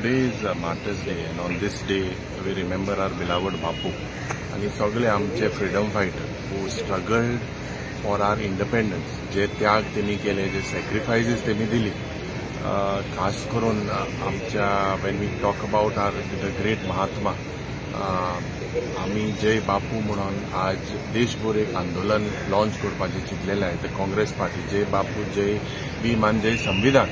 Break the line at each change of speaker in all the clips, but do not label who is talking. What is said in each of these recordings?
today is Martyrs Day, and on this day we remember our beloved Bapu आणि सगळे आमचे freedom fighter who struggled for our independence. जे त्याग त्यांनी केले, जे sacrifices त्यांनी दिली, खास करून आमच्या when we talk about the great महात्मा, आम्ही जय बापू म्हणून आज देशभर एक आंदोलन लॉन्च करपाचे चिंतलेले आहे. तर काँग्रेस पार्टी जय बापू जय भीमान जय संविधान,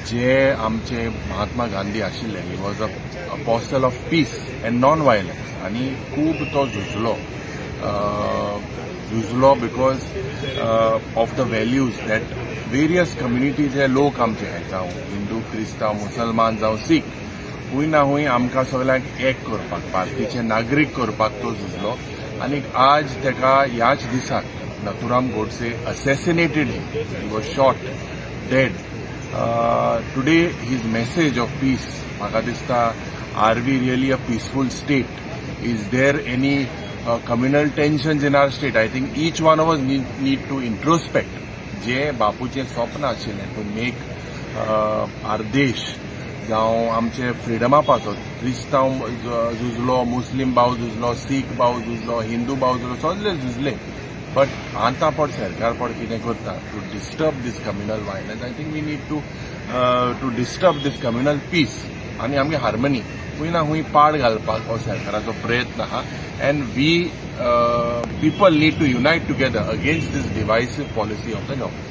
जे आमचे महात्मा गांधी आशिल्ले, he was a apostle of peace and non violence, आणि खूब तो झुजलो because of the values that various communities हे लोक आमचे आहेत, जावं हिंदू क्रिस्तांव मुसलमान जावं सीख, हुंय ना हुंय आमकां सगळ्यांक एक करपाक, भारतीचे नागरीक करपाक तो झुजलो. आणि आज तेका ह्याच दिसाक Nathuram Godse assassinated him, he was shot dead. Today his message of peace, म्हाका दिसता, are we really a peaceful state? Is there any communal tensions in our state? I think each one of us need to introspect. जे बापूचे स्वप्न आशिल्ले to make our देश जावं आमचे फ्रिडमा पासत क्रिस्तांव झुजलो, मुस्लिम भाव झुजलो, सीख भाव झुजलो, हिंदू भाव झुजलो, सगळे झुजले. बट आतां पण सरकार पण कितें करता to disturb these communal violence. I think we need to disturb these communal peace आनी आमगे हार्मनी हुंय ना हुंय पाड घालपाक हो सरकाराचो प्रयत्न आहा. And we people need to unite together against this divisive policy of the government.